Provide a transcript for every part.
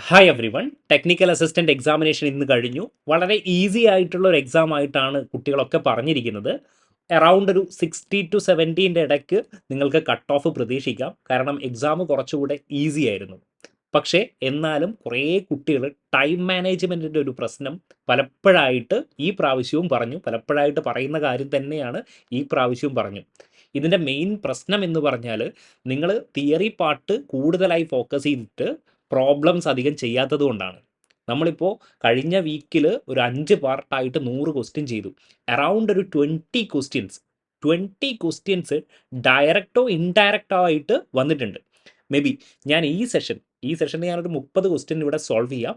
Hi every one. Technical assistant examination ഇന്ന് കഴിഞ്ഞു. വളരെ ഈസി ആയിട്ടുള്ള ഒരു എക്സാം ആയിട്ടാണ് കുട്ടികളൊക്കെ പറഞ്ഞിരിക്കുന്നത്. അറൗണ്ട് ഒരു 60 to 70 ഇടയ്ക്ക് നിങ്ങൾക്ക് കട്ട് ഓഫ് പ്രതീക്ഷിക്കാം. കാരണം എക്സാം കുറച്ചുകൂടെ ഈസി ആയിരുന്നു. പക്ഷേ എന്നാലും കുറേ കുട്ടികൾ ടൈം മാനേജ്മെൻറ്റിൻ്റെ ഒരു പ്രശ്നം പലപ്പോഴായിട്ട് ഈ പ്രാവശ്യവും പറഞ്ഞു. പലപ്പോഴായിട്ട് പറയുന്ന കാര്യം തന്നെയാണ് ഈ പ്രാവശ്യവും പറഞ്ഞു. ഇതിൻ്റെ മെയിൻ പ്രശ്നം എന്ന് പറഞ്ഞാൽ നിങ്ങൾ തിയറി പാർട്ട് കൂടുതലായി ഫോക്കസ് ചെയ്തിട്ട് പ്രോബ്ലംസ് അധികം ചെയ്യാത്തത് കൊണ്ടാണ്. നമ്മളിപ്പോൾ കഴിഞ്ഞ വീക്കിൽ ഒരു 5 പാർട്ടായിട്ട് 100 ക്വസ്റ്റ്യൻ ചെയ്തു. അറൗണ്ട് ഒരു 20 ക്വസ്റ്റ്യൻസ് ഡയറക്റ്റോ ഇൻഡയറക്റ്റോ ആയിട്ട് വന്നിട്ടുണ്ട്. മേ ബി ഞാൻ ഈ സെഷനിൽ ഞാനൊരു 30 ക്വസ്റ്റ്യൻ ഇവിടെ സോൾവ് ചെയ്യാം.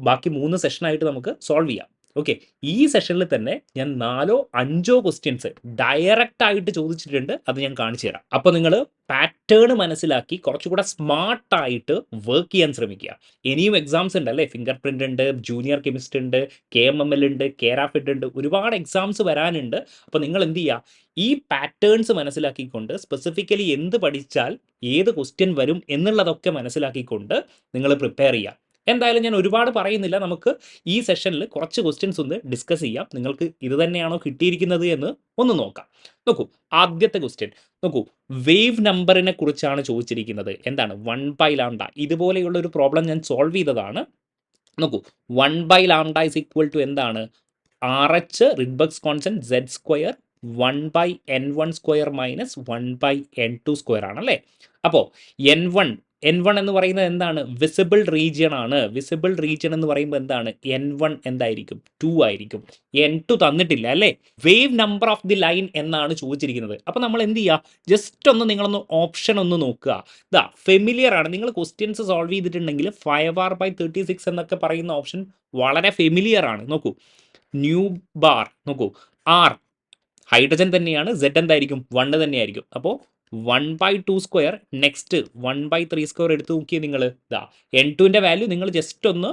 ബാക്കി 3 സെഷനായിട്ട് നമുക്ക് സോൾവ് ചെയ്യാം. ഓക്കെ, ഈ സെഷനിൽ തന്നെ ഞാൻ 4 or 5 ക്വസ്റ്റ്യൻസ് ഡയറക്റ്റ് ആയിട്ട് ചോദിച്ചിട്ടുണ്ട്. അത് ഞാൻ കാണിച്ചു തരാം. അപ്പോൾ നിങ്ങൾ പാറ്റേൺ മനസ്സിലാക്കി കുറച്ചുകൂടെ സ്മാർട്ടായിട്ട് വർക്ക് ചെയ്യാൻ ശ്രമിക്കുക. ഇനിയും എക്സാംസ് ഉണ്ട് അല്ലേ? ഫിംഗർ പ്രിൻ്റ് ഉണ്ട്, ജൂനിയർ കെമിസ്ട്രി ഉണ്ട്, KMML ഉണ്ട്, കേരാഫിഡ് ഉണ്ട്, ഒരുപാട് എക്സാംസ് വരാനുണ്ട്. അപ്പോൾ നിങ്ങൾ എന്ത് ചെയ്യുക, ഈ പാറ്റേൺസ് മനസ്സിലാക്കിക്കൊണ്ട് സ്പെസിഫിക്കലി എന്ത് പഠിച്ചാൽ ഏത് ക്വസ്റ്റ്യൻ വരും എന്നുള്ളതൊക്കെ മനസ്സിലാക്കിക്കൊണ്ട് നിങ്ങൾ പ്രിപ്പയർ ചെയ്യുക. എന്തായാലും ഞാൻ ഒരുപാട് പറയുന്നില്ല, നമുക്ക് ഈ സെഷനിൽ കുറച്ച് ക്വസ്റ്റ്യൻസ് ഒന്ന് ഡിസ്കസ് ചെയ്യാം. നിങ്ങൾക്ക് ഇത് തന്നെയാണോ കിട്ടിയിരിക്കുന്നത് എന്ന് ഒന്ന് നോക്കാം. നോക്കൂ, ആദ്യത്തെ ക്വസ്റ്റ്യൻ നോക്കൂ, വേവ് നമ്പറിനെ കുറിച്ചാണ് ചോദിച്ചിരിക്കുന്നത്. എന്താണ് 1/λ? ഇതുപോലെയുള്ള ഒരു പ്രോബ്ലം ഞാൻ സോൾവ് ചെയ്തതാണ്. നോക്കൂ, 1/λ ഇസ് ഈക്വൽ ടു എന്താണ്? RH Rydberg's constant Z² 1/n1² minus 1/n2² ആണല്ലേ. അപ്പോൾ N1 എന്ന് പറയുന്നത് എന്താണ്? വിസിബിൾ റീജിയൺ ആണ്. വിസിബിൾ റീജിയൺ എന്ന് പറയുമ്പോൾ എന്താണ്? N1 എന്തായിരിക്കും? 2 ആയിരിക്കും. N2 തന്നിട്ടില്ല അല്ലേ? Wave number of the line എന്നാണ് ചോദിച്ചിരിക്കുന്നത്. അപ്പോൾ നമ്മൾ എന്ത് ചെയ്യുക? ജസ്റ്റ് ഒന്ന് നിങ്ങളൊന്ന് ഓപ്ഷൻ ഒന്ന് നോക്കുക. ഇതാ ഫെമിലിയർ ആണ്. നിങ്ങൾ ക്വസ്റ്റ്യൻസ് സോൾവ് ചെയ്തിട്ടുണ്ടെങ്കിൽ 5r/36 എന്നൊക്കെ പറയുന്ന ഓപ്ഷൻ വളരെ ഫെമിലിയർ ആണ്. നോക്കൂ, ന്യൂ ബാർ നോക്കൂ, R ഹൈഡ്രജൻ തന്നെയാണ്, Z എന്തായിരിക്കും? 1 തന്നെയായിരിക്കും. അപ്പോൾ 1/2², നെക്സ്റ്റ് 1/3² എടുത്ത് നോക്കിയാൽ നിങ്ങൾ ഇതാ N2ൻ്റെ വാല്യൂ നിങ്ങൾ ജസ്റ്റ് ഒന്ന്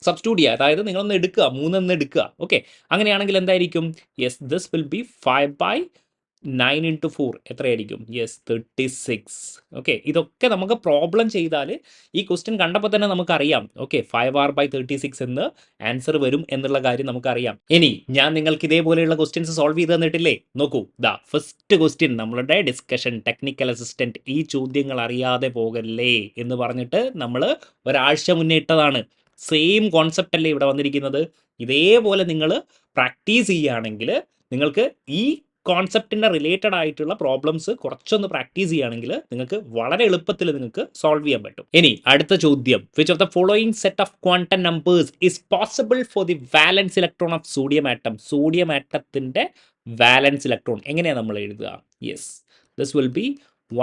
സബ്സ്റ്റിറ്റ്യൂട്ട് ചെയ്യുക. അതായത് നിങ്ങളൊന്ന് എടുക്കുക, 3 എടുക്കുക. ഓക്കെ, അങ്ങനെയാണെങ്കിൽ എന്തായിരിക്കും? Yes, this will B 5/9 into 4 എത്രയായിരിക്കും? യെസ്, 36. ഓക്കെ, ഇതൊക്കെ നമുക്ക് പ്രോബ്ലം ചെയ്താൽ ഈ ക്വസ്റ്റ്യൻ കണ്ടപ്പോൾ തന്നെ നമുക്കറിയാം. ഓക്കെ, 5r/36 എന്ന് ആൻസർ വരും എന്നുള്ള കാര്യം നമുക്കറിയാം. ഇനി ഞാൻ നിങ്ങൾക്ക് ഇതേപോലെയുള്ള ക്വസ്റ്റ്യൻസ് സോൾവ് ചെയ്ത് തന്നിട്ടില്ലേ? നോക്കൂ, ദാ ഫസ്റ്റ് ക്വസ്റ്റ്യൻ നമ്മളുടെ ഡിസ്കഷൻ ടെക്നിക്കൽ അസിസ്റ്റന്റ് ഈ ചോദ്യങ്ങൾ അറിയാതെ പോകല്ലേ എന്ന് പറഞ്ഞിട്ട് നമ്മൾ ഒരാഴ്ച മുന്നേ ഇട്ടതാണ്. സെയിം കോൺസെപ്റ്റ് അല്ലേ ഇവിടെ വന്നിരിക്കുന്നത്? ഇതേപോലെ നിങ്ങൾ പ്രാക്ടീസ് ചെയ്യുകയാണെങ്കിൽ നിങ്ങൾക്ക് ഈ കോൺസെപ്റ്റിൻ്റെ റിലേറ്റഡ് ആയിട്ടുള്ള പ്രോബ്ലംസ് കുറച്ചൊന്ന് പ്രാക്ടീസ് ചെയ്യുകയാണെങ്കിൽ നിങ്ങൾക്ക് വളരെ എളുപ്പത്തിൽ നിങ്ങൾക്ക് സോൾവ് ചെയ്യാൻ പറ്റും. ഇനി അടുത്ത ചോദ്യം, which of the following set of quantum numbers is possible for the valence electron of sodium atom? Sodium ആറ്റത്തിൻ്റെ വാലൻസ് ഇലക്ട്രോൺ എങ്ങനെയാണ് നമ്മൾ എഴുതുക? Yes, this will be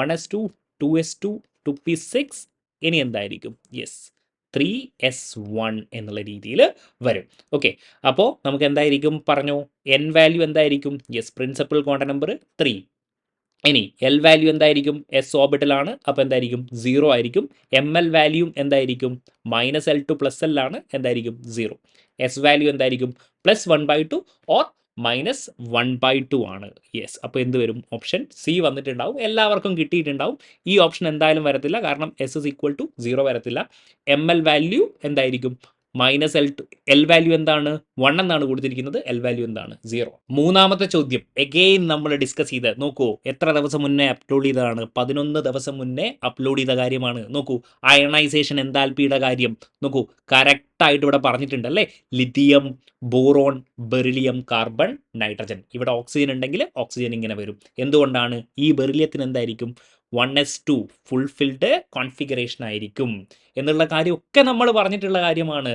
1s2 2s2 2p6. ഇനി എന്തായിരിക്കും? യെസ്, 3s1 എന്നുള്ള രീതിയിൽ വരും. ഓക്കെ, അപ്പോൾ നമുക്ക് എന്തായിരിക്കും പറഞ്ഞു? N വാല്യൂ എന്തായിരിക്കും? Yes, principal quantum number 3. ഇനി L വാല്യൂ എന്തായിരിക്കും? S ഓർബിറ്റലാണ്, അപ്പോൾ എന്തായിരിക്കും? 0 ആയിരിക്കും. ML വാല്യൂ എന്തായിരിക്കും? -L2 + L ആണ്, എന്തായിരിക്കും? 0. S വാല്യൂ എന്തായിരിക്കും? +1/2 ഓർ -1/2 ആണ്. യെസ്, അപ്പോൾ എന്ത് വരും? ഓപ്ഷൻ സി വന്നിട്ടുണ്ടാവും. എല്ലാവർക്കും കിട്ടിയിട്ടുണ്ടാവും. ഈ ഓപ്ഷൻ എന്തായാലും വരത്തില്ല, കാരണം S = 0 വരത്തില്ല. ML വാല്യൂ എന്തായിരിക്കും? -L2. L വാല്യൂ എന്താണ്? 1 എന്നാണ് കൊടുത്തിരിക്കുന്നത്. L വാല്യൂ എന്താണ്? 0. മൂന്നാമത്തെ ചോദ്യം എഗെയിൻ നമ്മൾ ഡിസ്കസ് ചെയ്ത് നോക്കൂ, എത്ര ദിവസം മുന്നേ അപ്ലോഡ് ചെയ്തതാണ്? 11 ദിവസം മുന്നേ അപ്ലോഡ് ചെയ്ത കാര്യമാണ്. നോക്കൂ, അയണൈസേഷൻ എൻതാൽപ്പിയുടെ കാര്യം നോക്കൂ, കറക്റ്റായിട്ട് ഇവിടെ പറഞ്ഞിട്ടുണ്ട് അല്ലേ? Lithium, boron, beryllium, carbon, nitrogen. ഇവിടെ ഓക്സിജൻ ഉണ്ടെങ്കിൽ ഓക്സിജൻ ഇങ്ങനെ വരും. എന്തുകൊണ്ടാണ്? ഈ ബെറിലിയത്തിന് എന്തായിരിക്കും? 1s2 ഫുൾഫിൽഡ് കോൺഫിഗറേഷൻ ആയിരിക്കും എന്നുള്ള കാര്യമൊക്കെ നമ്മൾ പറഞ്ഞിട്ടുള്ള കാര്യമാണ്.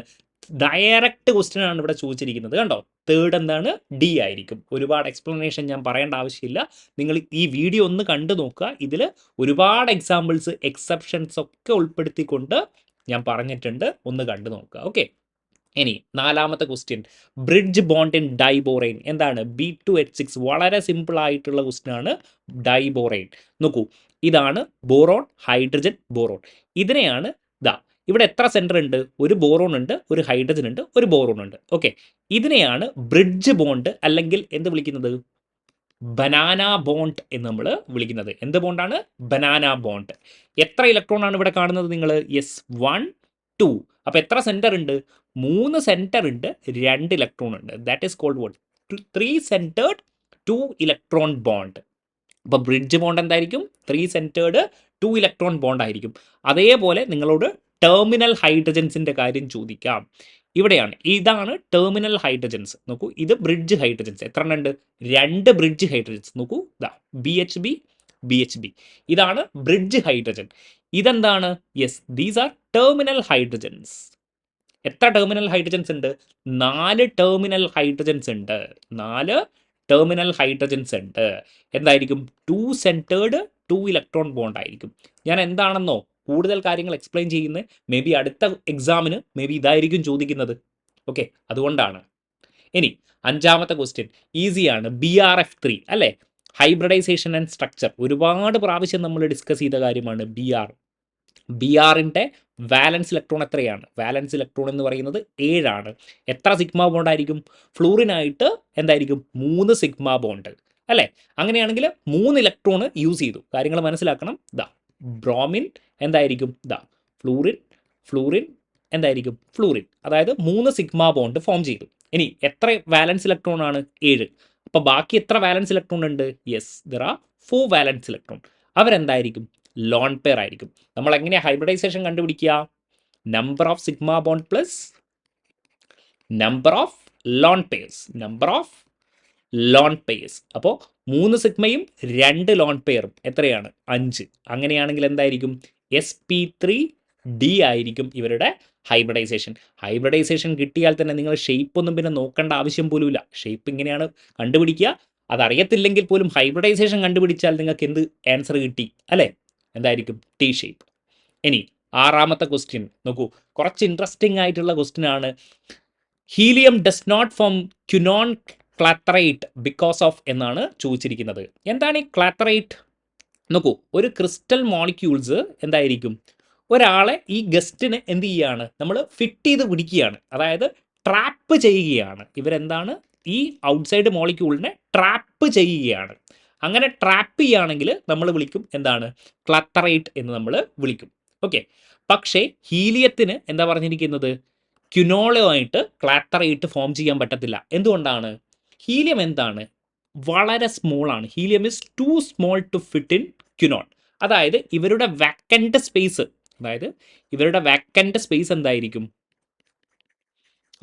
ഡയറക്റ്റ് ക്വസ്റ്റ്യൻ ആണ് ഇവിടെ ചോദിച്ചിരിക്കുന്നത്. കണ്ടോ, തേർഡ് എന്താണ്? D ആയിരിക്കും. ഒരുപാട് എക്സ്പ്ലനേഷൻ ഞാൻ പറയേണ്ട ആവശ്യമില്ല. നിങ്ങൾ ഈ വീഡിയോ ഒന്ന് കണ്ടു നോക്കുക. ഇതിൽ ഒരുപാട് എക്സാമ്പിൾസ്, എക്സെപ്ഷൻസ് ഒക്കെ ഉൾപ്പെടുത്തിക്കൊണ്ട് ഞാൻ പറഞ്ഞിട്ടുണ്ട്. ഒന്ന് കണ്ടു നോക്കുക. ഓക്കെ, ഇനി നാലാമത്തെ question, bridge bond in diborane എന്താണ്? B2H6. വളരെ സിമ്പിൾ ആയിട്ടുള്ള ക്വസ്റ്റ്യൻ ആണ്. ഡൈബോറൈൻ നോക്കൂ, ഇതാണ് ബോറോൺ, ഹൈഡ്രജൻ, ബോറോൺ. ഇതിനെയാണ് ദാ ഇവിടെ എത്ര സെൻറ്റർ ഉണ്ട്? ഒരു ബോറോൺ ഉണ്ട്, ഒരു ഹൈഡ്രജൻ ഉണ്ട്, ഒരു ബോറോൺ ഉണ്ട്. ഓക്കെ, ഇതിനെയാണ് ബ്രിഡ്ജ് ബോണ്ട് അല്ലെങ്കിൽ എന്ത് വിളിക്കുന്നത്? ബനാന ബോണ്ട് എന്ന് നമ്മൾ വിളിക്കുന്നത്. എന്ത് ബോണ്ടാണ്? Banana bond. എത്ര ഇലക്ട്രോൺ ആണ് ഇവിടെ കാണുന്നത് നിങ്ങൾ? യെസ്, 1 2. അപ്പോൾ എത്ര സെൻറ്റർ ഉണ്ട്? 3 സെൻറ്റർ ഉണ്ട്, 2 ഇലക്ട്രോൺ ഉണ്ട്. That is called what? 3 centred 2 electron bond. അപ്പോൾ ബ്രിഡ്ജ് ബോണ്ട് എന്തായിരിക്കും? 3 സെൻറ്റേർഡ് 2 ഇലക്ട്രോൺ ബോണ്ട് ആയിരിക്കും. അതേപോലെ നിങ്ങളോട് ടെർമിനൽ ഹൈഡ്രജൻസിൻ്റെ കാര്യം ചോദിക്കാം. ഇവിടെയാണ്, ഇതാണ് ടെർമിനൽ ഹൈഡ്രജൻസ്. നോക്കൂ, ഇത് ബ്രിഡ്ജ് ഹൈഡ്രജൻസ്. എത്ര എണ്ണം ഉണ്ട്? 2 ബ്രിഡ്ജ് ഹൈഡ്രജൻസ്. നോക്കൂ, ഇതാ BHB. ഇതാണ് ബ്രിഡ്ജ് ഹൈഡ്രജൻ. ഇതെന്താണ്? Yes, these are terminal hydrogens. എത്ര ടെർമിനൽ ഹൈഡ്രജൻസ് ഉണ്ട്? 4 ടെർമിനൽ ഹൈഡ്രജൻസ് ഉണ്ട്. 4 ടെർമിനൽ ഹൈഡ്രജൻസ് ഉണ്ട്. എന്തായിരിക്കും? 2 സെൻറ്റേർഡ് 2 ഇലക്ട്രോൺ ബോണ്ട് ആയിരിക്കും. ഞാൻ എന്താണെന്നോ കൂടുതൽ കാര്യങ്ങൾ എക്സ്പ്ലെയിൻ ചെയ്യുന്നത് മേ ബി അടുത്ത എക്സാമിന് മേ ബി ഇതായിരിക്കും ചോദിക്കുന്നത്. ഓക്കെ, അതുകൊണ്ടാണ്. ഇനി 5ാമത്തെ ക്വസ്റ്റ്യൻ ഈസിയാണ്. BRF3 അല്ലേ? Hybridisation and structure. ഒരുപാട് പ്രാവശ്യം നമ്മൾ ഡിസ്കസ് ചെയ്ത കാര്യമാണ് BRൻ്റെ വാലൻസ് ഇലക്ട്രോൺ എത്രയാണ്? വാലൻസ് ഇലക്ട്രോൺ എന്ന് പറയുന്നത് 7 ആണ്. എത്ര സിഗ്മ ബോണ്ട് ആയിരിക്കും? ഫ്ലൂറിനായിട്ട് എന്തായിരിക്കും? 3 സിഗ്മ ബോണ്ട് അല്ലേ? അങ്ങനെയാണെങ്കിൽ 3 ഇലക്ട്രോൺ യൂസ് ചെയ്തു. കാര്യങ്ങൾ മനസ്സിലാക്കണം. ദാ ബ്രോമിൻ എന്തായിരിക്കും? ദാ ഫ്ലൂറിൻ എന്തായിരിക്കും? ഫ്ലൂറിൻ. അതായത് 3 സിഗ്മ ബോണ്ട് ഫോം ചെയ്തു. ഇനി എത്ര വാലൻസ് ഇലക്ട്രോൺ ആണ്? 7. അപ്പോൾ ബാക്കി എത്ര വാലൻസ് ഇലക്ട്രോൺ ഉണ്ട്? Yes, there are 4 valence electron. അവരെന്തായിരിക്കും? ലോൺ പെയർ ആയിരിക്കും. നമ്മൾ എങ്ങനെയാണ് ഹൈബ്രിഡൈസേഷൻ കണ്ടുപിടിക്കുക? Number of sigma bond plus number of lone pairs. അപ്പോൾ 3 സിഗ്മയും 2 ലോൺ പെയറും എത്രയാണ്? 5. അങ്ങനെയാണെങ്കിൽ എന്തായിരിക്കും? sp3d ആയിരിക്കും ഇവരുടെ ഹൈബ്രിഡൈസേഷൻ കിട്ടിയാൽ തന്നെ നിങ്ങൾ ഷേപ്പ് ഒന്നും പിന്നെ നോക്കേണ്ട ആവശ്യം പോലുമില്ല. ഷേപ്പ് ഇങ്ങനെയാണ് കണ്ടുപിടിക്കുക. അതറിയത്തില്ലെങ്കിൽ പോലും ഹൈബ്രിഡൈസേഷൻ കണ്ടുപിടിച്ചാൽ നിങ്ങൾക്ക് എന്ത് ആൻസർ കിട്ടി അല്ലേ? എന്തായിരിക്കും? T shape. ഇനി 6ാമത്തെ ക്വസ്റ്റ്യൻ നോക്കൂ, കുറച്ച് ഇൻട്രസ്റ്റിംഗ് ആയിട്ടുള്ള ക്വസ്റ്റ്യൻ ആണ്. Helium does not form quinone clathrate because of എന്നാണ് ചോദിച്ചിരിക്കുന്നത്. എന്താണ് ഈ ക്ലാത്തറേറ്റ്? നോക്കൂ, ഒരു ക്രിസ്റ്റൽ മോളിക്യൂൾസ് എന്തായിരിക്കും? ഒരാളെ, ഈ ഗസ്റ്റിനെ എന്ത് ചെയ്യുകയാണ്? നമ്മൾ ഫിറ്റ് ചെയ്ത് പിടിക്കുകയാണ്, അതായത് ട്രാപ്പ് ചെയ്യുകയാണ്. ഇവരെന്താണ്? ഈ ഔട്ട്സൈഡ് മോളിക്യൂളിനെ ട്രാപ്പ് ചെയ്യുകയാണ്. അങ്ങനെ ട്രാപ്പ് ചെയ്യുകയാണെങ്കിൽ നമ്മൾ വിളിക്കും എന്താണ്? ക്ലത്തറേറ്റ് എന്ന് നമ്മൾ വിളിക്കും. ഓക്കെ, പക്ഷേ ഹീലിയത്തിന് എന്താ പറഞ്ഞിരിക്കുന്നത്? ക്യുനോളുമായിട്ട് ക്ലാത്തറേറ്റ് ഫോം ചെയ്യാൻ പറ്റത്തില്ല. എന്തുകൊണ്ടാണ്? ഹീലിയം എന്താണ്? വളരെ സ്മോൾ ആണ്. Helium is too small to fit in quinol. അതായത് ഇവരുടെ വാക്കൻ്റ് സ്പേസ് എന്തായിരിക്കും?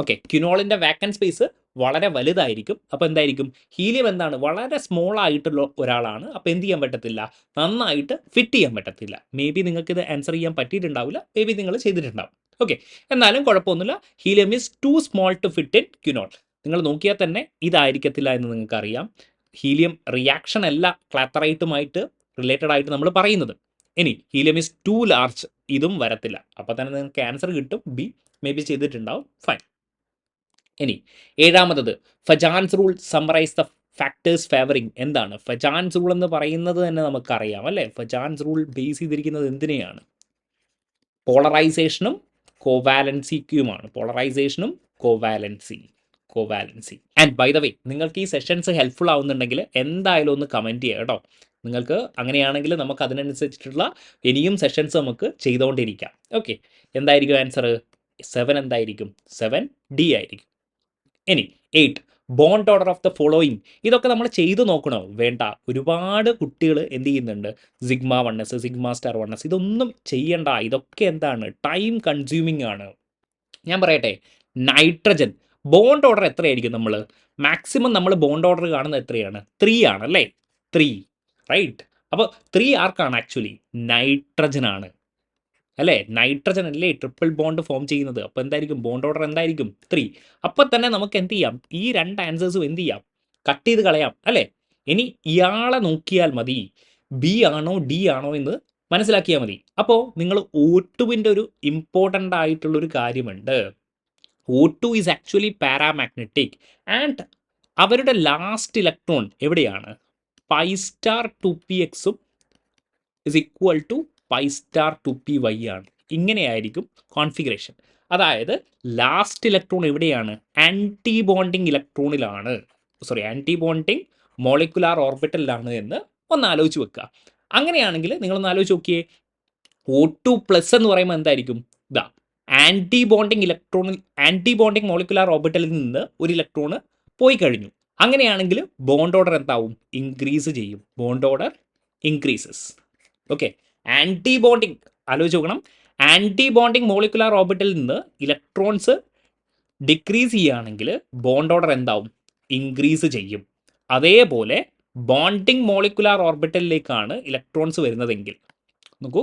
ഓക്കെ, ക്യുനോളിൻ്റെ വാക്കൻ്റ് സ്പേസ് വളരെ വലുതായിരിക്കും. അപ്പോൾ എന്തായിരിക്കും? ഹീലിയം എന്താണ്? വളരെ സ്മോൾ ആയിട്ടുള്ള ഒരാളാണ്. അപ്പോൾ എന്ത് ചെയ്യാൻ പറ്റത്തില്ല? നന്നായിട്ട് ഫിറ്റ് ചെയ്യാൻ പറ്റത്തില്ല. മേ ബി നിങ്ങൾക്ക് ഇത് ആൻസർ ചെയ്യാൻ പറ്റിയിട്ടുണ്ടാവില്ല, മേ ബി നിങ്ങൾ ചെയ്തിട്ടുണ്ടാവും. ഓക്കെ, എന്നാലും കുഴപ്പമൊന്നുമില്ല. Helium is too small to fit in quinol. നിങ്ങൾ നോക്കിയാൽ തന്നെ ഇതായിരിക്കത്തില്ല എന്ന് നിങ്ങൾക്കറിയാം. ഹീലിയം റിയാക്ഷൻ അല്ല ക്ലാത്തറൈറ്റുമായിട്ട് റിലേറ്റഡ് ആയിട്ട് നമ്മൾ പറയുന്നത്. ഇനി ഹീലിയം ഈസ് ടു ലാർജ്, ഇതും വരത്തില്ല. അപ്പോൾ തന്നെ നിങ്ങൾക്ക് ആൻസർ കിട്ടും ബി. മേ ബി ചെയ്തിട്ടുണ്ടാവും. ഫൈൻ. ഇനി 7ാമത്തത്, Fajans rule summarise the factors favouring. എന്താണ് ഫജാൻസ് റൂൾ എന്ന് പറയുന്നത്? തന്നെ നമുക്കറിയാം അല്ലേ? ഫജാൻസ് റൂൾ ബേസ് ചെയ്തിരിക്കുന്നത് എന്തിനെയാണ്? പോളറൈസേഷനും കോവാലൻസിക്കുമാണ്. കോവാലൻസി. ആൻഡ് ബൈ ദ വേ, നിങ്ങൾക്ക് ഈ സെഷൻസ് ഹെൽപ്ഫുൾ ആവുന്നുണ്ടെങ്കിൽ എന്തായാലും ഒന്ന് കമൻറ്റ് ചെയ്യുക കേട്ടോ. നിങ്ങൾക്ക് അങ്ങനെയാണെങ്കിൽ നമുക്ക് അതിനനുസരിച്ചിട്ടുള്ള ഇനിയും സെഷൻസ് നമുക്ക് ചെയ്തുകൊണ്ടിരിക്കാം. ഓക്കെ, എന്തായിരിക്കും ആൻസർ? 7 എന്തായിരിക്കും? 7D ആയിരിക്കും. ഇനി 8, bond order of the following. ഇതൊക്കെ നമ്മൾ ചെയ്തു നോക്കണോ? വേണ്ട. ഒരുപാട് കുട്ടികൾ എന്ത് ചെയ്യുന്നുണ്ട്? Sigma 1s, sigma star 1s, ഇതൊന്നും ചെയ്യണ്ട. ഇതൊക്കെ എന്താണ്? ടൈം കൺസ്യൂമിങ് ആണ്. ഞാൻ പറയട്ടെ, നൈട്രജൻ ബോണ്ട് ഓർഡർ എത്രയായിരിക്കും? മാക്സിമം നമ്മൾ ബോണ്ട് ഓർഡർ കാണുന്നത് എത്രയാണ്? 3 ആണ് അല്ലേ? 3, റൈറ്റ്. അപ്പോൾ 3 ആർക്കാണ്? ആക്ച്വലി നൈട്രജൻ ആണ് അല്ലേ? നൈട്രജൻ അല്ലേ ട്രിപ്പിൾ ബോണ്ട് ഫോം ചെയ്യുന്നത്. അപ്പോൾ എന്തായിരിക്കും? ബോണ്ട് ഓർഡർ എന്തായിരിക്കും? 3. അപ്പോൾ തന്നെ നമുക്ക് എന്ത് ചെയ്യാം? ഈ 2 ആൻസേഴ്സും എന്ത് ചെയ്യാം? കട്ട് ചെയ്ത് കളയാം അല്ലേ? ഇനി ഇയാളെ നോക്കിയാൽ മതി, ബി ആണോ ഡി ആണോ എന്ന് മനസ്സിലാക്കിയാൽ മതി. അപ്പോൾ നിങ്ങൾ O2വിൻ്റെ ഒരു ഇമ്പോർട്ടൻ്റ് ആയിട്ടുള്ളൊരു കാര്യമുണ്ട്. O2 is actually paramagnetic and അവരുടെ ലാസ്റ്റ് ഇലക്ട്രോൺ എവിടെയാണ്? പൈ സ്റ്റാർ 2pxും is equal to pi star 2py ആണ്. ഇങ്ങനെയായിരിക്കും കോൺഫിഗറേഷൻ. അതായത് ലാസ്റ്റ് ഇലക്ട്രോൺ എവിടെയാണ്? ആൻറ്റി ബോണ്ടിങ് ഇലക്ട്രോണിലാണ്. ആൻറ്റി ബോണ്ടിങ് മോളിക്കുലാർ ഓർബിറ്റലിലാണ് എന്ന് ഒന്ന് ആലോചിച്ച് വെക്കുക. അങ്ങനെയാണെങ്കിൽ നിങ്ങളൊന്ന് ആലോചിച്ച് നോക്കിയേ, O2+ എന്ന് പറയുമ്പോൾ എന്തായിരിക്കും? ആൻറ്റി ബോണ്ടിങ് മോളിക്കുലാർ ഓർബിറ്റലിൽ നിന്ന് ഒരു ഇലക്ട്രോണ് പോയി കഴിഞ്ഞു. അങ്ങനെയാണെങ്കിൽ ബോണ്ട് ഓർഡർ എന്താവും? ഇൻക്രീസ് ചെയ്യും. Bond order increases. Okay, anti bonding ആലോചിച്ച് നോക്കണം. ആൻറ്റി ബോണ്ടിങ് മോളിക്കുലാർ ഓർബിറ്റലിൽ നിന്ന് ഇലക്ട്രോൺസ് ഡിക്രീസ് ചെയ്യുകയാണെങ്കിൽ ബോണ്ട് ഓർഡർ എന്താവും? ഇൻക്രീസ് ചെയ്യും. അതേപോലെ ബോണ്ടിങ് മോളിക്കുലാർ ഓർബിറ്റലിലേക്കാണ് ഇലക്ട്രോൺസ് വരുന്നതെങ്കിൽ നോക്കൂ,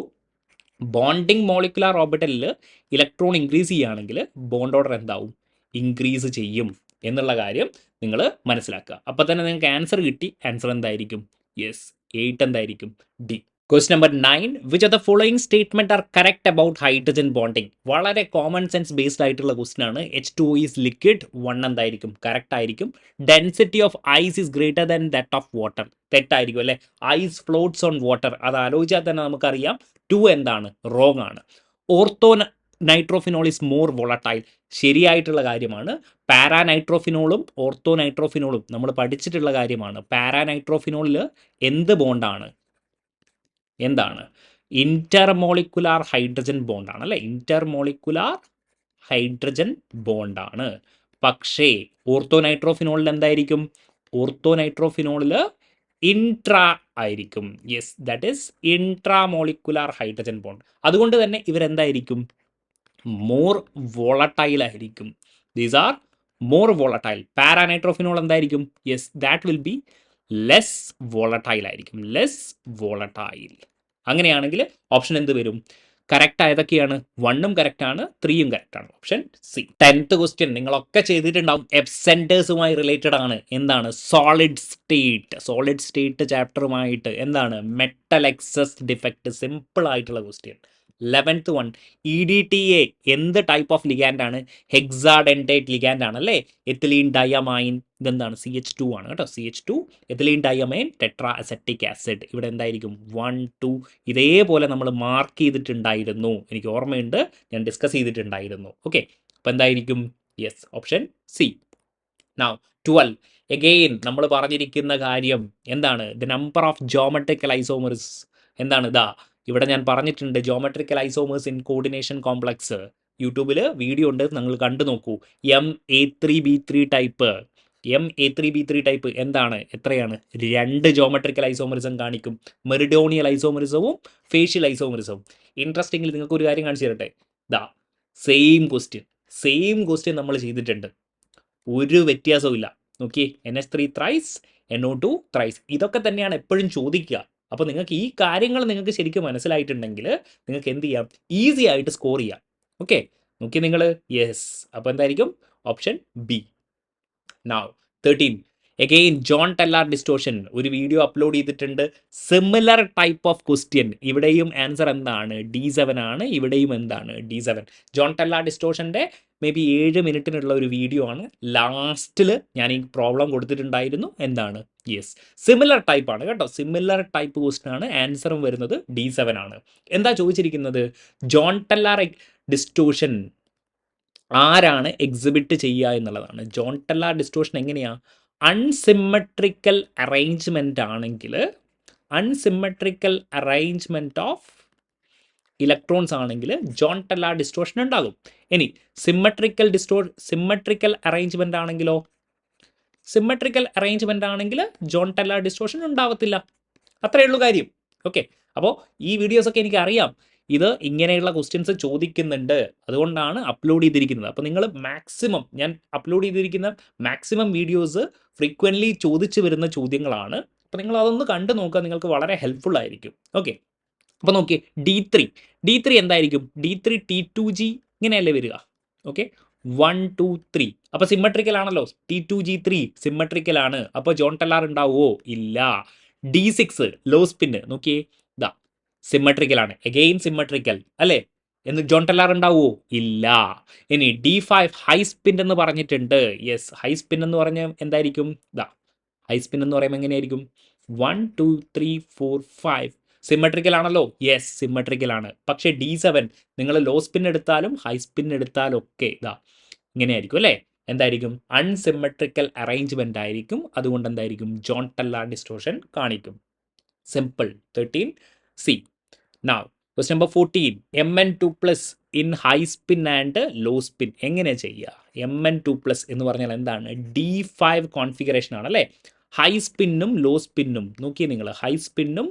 ബോണ്ടിങ് മോളിക്കുലാർ ഓർബിറ്റലിൽ ഇലക്ട്രോൺ ഇൻക്രീസ് ചെയ്യുകയാണെങ്കിൽ ബോണ്ട് ഓർഡർ എന്താവും? ഇൻക്രീസ് ചെയ്യും എന്നുള്ള കാര്യം നിങ്ങൾ മനസ്സിലാക്കുക. അപ്പോൾ തന്നെ നിങ്ങൾക്ക് ആൻസർ കിട്ടി. ആൻസർ എന്തായിരിക്കും? യെസ്, 8 എന്തായിരിക്കും? D. Question number 9, which of the following statement are correct about hydrogen bonding? വളരെ കോമൺ സെൻസ് ബേസ്ഡ് ആയിട്ടുള്ള ക്വസ്റ്റ്യൻ ആണ്. H2O ഈസ് ലിക്വിഡ്, 1 എന്തായിരിക്കും? കറക്റ്റ് ആയിരിക്കും. Density of ice is greater than that of water, തെറ്റായിരിക്കും അല്ലേ? Ice floats on water, അത് ആലോചിച്ചാൽ തന്നെ നമുക്കറിയാം 2 എന്താണ്? റോങ് ആണ്. ഓർത്തോ നൈട്രോഫിനോൾ ഈസ് മോർ വോളട്ടൈൽ, ശരിയായിട്ടുള്ള കാര്യമാണ്. പാരാനൈട്രോഫിനോളും ഓർത്തോ നൈട്രോഫിനോളും നമ്മൾ പഠിച്ചിട്ടുള്ള കാര്യമാണ്. പാരാനൈട്രോഫിനോളിൽ എന്ത് ബോണ്ടാണ്? എന്താണ്? ഇന്റർമോളിക്കുലാർ ഹൈഡ്രജൻ ബോണ്ടാണ് അല്ലേ? ഇന്റർമോളിക്കുലാർ ഹൈഡ്രജൻ ബോണ്ടാണ്. പക്ഷേ ഓർത്തോ നൈട്രോഫിനോളിൽ എന്തായിരിക്കും? ഓർത്തോ നൈട്രോഫിനോളിൽ ഇൻട്രാ ആയിരിക്കും. Yes, that is intramolecular hydrogen bond. അതുകൊണ്ട് തന്നെ ഇവരെന്തായിരിക്കും? മോർ വോളട്ടൈൽ ആയിരിക്കും. These are more volatile. Para nitrophenol എന്തായിരിക്കും? Yes, that will be less volatile ആയിരിക്കും. Less volatile. അങ്ങനെയാണെങ്കിൽ ഓപ്ഷൻ എന്ത് വരും? കറക്റ്റ് ആയതൊക്കെയാണ്? 1ഉം കറക്റ്റ് ആണ്, 3ഉം കറക്റ്റ് ആണ്. Option C. 10th ക്വസ്റ്റ്യൻ നിങ്ങളൊക്കെ ചെയ്തിട്ടുണ്ടാവും. എബ്സെൻറ്റേഴ്സുമായി റിലേറ്റഡ് ആണ്. എന്താണ്? Solid state. സോളിഡ് സ്റ്റേറ്റ് ചാപ്റ്ററുമായിട്ട് എന്താണ്? Metal excess defect. സിമ്പിൾ ആയിട്ടുള്ള ക്വസ്റ്റ്യൻ. 11th വൺ, EDTA എന്ത് ടൈപ്പ് ഓഫ് ലിഗാൻഡ് ആണ്? ഹെക്സാഡെൻറ്റേറ്റ് ലിഗാൻഡ് ആണ് അല്ലേ? എത്തിലീൻ ഡയമൈൻ, ഇതെന്താണ്? CH2 ആണ് കേട്ടോ. CH2, ethylene diamine tetra acetic acid. ഇവിടെ എന്തായിരിക്കും? 1, 2 ഇതേപോലെ നമ്മൾ മാർക്ക് ചെയ്തിട്ടുണ്ടായിരുന്നു. എനിക്ക് ഓർമ്മയുണ്ട്, ഞാൻ ഡിസ്കസ് ചെയ്തിട്ടുണ്ടായിരുന്നു. ഓക്കെ, അപ്പോൾ എന്തായിരിക്കും? Yes, option C. Now 12, again നമ്മൾ പറഞ്ഞിരിക്കുന്ന കാര്യം എന്താണ്? The number of geometrical isomers എന്താണ്? ഇതാ ഇവിടെ ഞാൻ പറഞ്ഞിട്ടുണ്ട്, geometrical isomers in coordination complex. യൂട്യൂബിൽ വീഡിയോ ഉണ്ട്, നിങ്ങൾ കണ്ടു നോക്കൂ. MA3B3 type. MA3B3 ടൈപ്പ് എന്താണ്? എത്രയാണ്? 2 ജോമെട്രിക്കൽ ഐസോമറിസം കാണിക്കും. മെറിഡോണിയൽ ഐസോമറിസവും ഫേഷ്യൽ ഐസോമറിസവും. ഇൻട്രസ്റ്റിംഗിൽ നിങ്ങൾക്ക് ഒരു കാര്യം കാണിച്ചു തരട്ടെ. ദാ സെയിം ക്വസ്റ്റ്യൻ നമ്മൾ ചെയ്തിട്ടുണ്ട്. ഒരു വ്യത്യാസവും ഇല്ല. നോക്കിയേ, NH3 ത്രൈസ്, NO2 ത്രൈസ്. ഇതൊക്കെ തന്നെയാണ് എപ്പോഴും ചോദിക്കുക. അപ്പോൾ നിങ്ങൾക്ക് ഈ കാര്യങ്ങൾ നിങ്ങൾക്ക് ശരിക്കും മനസ്സിലായിട്ടുണ്ടെങ്കിൽ നിങ്ങൾക്ക് എന്ത് ചെയ്യാം? ഈസി ആയിട്ട് സ്കോർ ചെയ്യാം. ഓക്കെ, നോക്കി നിങ്ങൾ. യെസ്, അപ്പോൾ എന്തായിരിക്കും? Option B. Now 13, again Jahn Teller distortion. ഒരു വീഡിയോ അപ്ലോഡ് ചെയ്തിട്ടുണ്ട്. Similar type of question. ഇവിടെയും ആൻസർ എന്താണ്? D7 ആണ്. ഇവിടെയും എന്താണ്? D7. ജോൺ ടെല്ലാർ ഡിസ്റ്റോഷൻ്റെ മേ ബി 7 മിനിറ്റിനുള്ള ഒരു വീഡിയോ ആണ്. ലാസ്റ്റിൽ ഞാൻ ഈ പ്രോബ്ലം കൊടുത്തിട്ടുണ്ടായിരുന്നു. എന്താണ്? യെസ്, സിമിലർ ടൈപ്പ് ആണ് കേട്ടോ. സിമിലർ ടൈപ്പ് ക്വസ്റ്റ്യൻ ആണ്. ആൻസറും വരുന്നത് D7 ആണ്. എന്താ ചോദിച്ചിരിക്കുന്നത്? ജോൺ ടെല്ലാർ ഡിസ്റ്റോഷൻ ആരാണ് എക്സിബിറ്റ് ചെയ്യുക എന്നുള്ളതാണ്. ജോൺ ടെല്ലാർ ഡിസ്റ്റോഷൻ എങ്ങനെയാണ്? അൺസിമെട്രിക്കൽ അറേഞ്ച്മെൻ്റ് ആണെങ്കിൽ, അൺസിമെട്രിക്കൽ അറേഞ്ച്മെൻറ്റ് ഓഫ് ഇലക്ട്രോൺസ് ആണെങ്കിൽ ജോൺ ടെല്ലാർ ഡിസ്റ്റോഷൻ ഉണ്ടാകും. ഇനി സിമെട്രിക്കൽ അറേഞ്ച്മെൻ്റ് ആണെങ്കിലോ? സിമെട്രിക്കൽ അറേഞ്ച്മെൻ്റ് ആണെങ്കിൽ ജോൺ ടെല്ലാർ ഡിസ്റ്റോഷൻ ഉണ്ടാവത്തില്ല. അത്രയേ ഉള്ളൂ കാര്യം. ഓക്കെ, അപ്പോൾ ഈ വീഡിയോസൊക്കെ എനിക്ക് അറിയാം, ഇത് ഇങ്ങനെയുള്ള ക്വസ്റ്റ്യൻസ് ചോദിക്കുന്നുണ്ട്, അതുകൊണ്ടാണ് അപ്ലോഡ് ചെയ്തിരിക്കുന്നത്. അപ്പോൾ നിങ്ങൾ മാക്സിമം, ഞാൻ അപ്ലോഡ് ചെയ്തിരിക്കുന്ന മാക്സിമം വീഡിയോസ് ഫ്രീക്വൻ്റ്ലി ചോദിച്ചു വരുന്ന ചോദ്യങ്ങളാണ്. അപ്പോൾ നിങ്ങൾ അതൊന്ന് കണ്ടു നോക്കുക, നിങ്ങൾക്ക് വളരെ ഹെൽപ്ഫുൾ ആയിരിക്കും. ഓക്കെ, അപ്പോൾ നോക്കി D3 എന്തായിരിക്കും? D3 T2G ഇങ്ങനെയല്ലേ വരിക? ഓക്കെ, 1, 2, 3. അപ്പോൾ സിമ്മട്രിക്കൽ ആണല്ലോ. T2G3 സിമ്മട്രിക്കൽ ആണ്. അപ്പോൾ ജോൺ ടെല്ലാർ ഉണ്ടാവുമോ? ഇല്ല. D6 law spin. നോക്കിയേ, ഇതാ സിമ്മട്രിക്കൽ ആണ്. എഗെയിൻ സിമ്മട്രിക്കൽ അല്ലേ? എന്ന് ജോൺ ടെല്ലാർ ഉണ്ടാവുമോ? ഇല്ല. ഇനി D5 ഹൈ സ്പിൻ എന്ന് പറഞ്ഞിട്ടുണ്ട്. യെസ്, ഹൈ സ്പിൻ എന്ന് പറഞ്ഞാൽ എന്തായിരിക്കും? ഇതാ ഹൈ സ്പിൻ എന്ന് പറയുമ്പോൾ എങ്ങനെയായിരിക്കും? 1, 2, 3, 4, 5 സിമ്മട്രിക്കൽ ആണല്ലോ. യെസ്, സിമ്മട്രിക്കൽ ആണ്. പക്ഷേ D7 നിങ്ങൾ ലോ സ്പിൻ എടുത്താലും ഹൈ സ്പിൻ എടുത്താലും ഒക്കെ ഇതാ ഇങ്ങനെയായിരിക്കും അല്ലേ? എന്തായിരിക്കും? അൺസിമെട്രിക്കൽ അറേഞ്ച്മെൻ്റ് ആയിരിക്കും. അതുകൊണ്ട് എന്തായിരിക്കും? ജോൺ ടെല്ലാർ ഡിസ്റ്റോഷൻ കാണിക്കും. Simple. 13C. Now, question number 14. Mn2+ in high spin and low spin എങ്ങനെ ചെയ്യുക? Mn2+ എന്ന് പറഞ്ഞാൽ എന്താണ്? D5 കോൺഫിഗറേഷൻ ആണ് അല്ലേ? ഹൈ സ്പിന്നും ലോ സ്പിന്നും നോക്കിയേ നിങ്ങൾ, ഹൈ സ്പിന്നും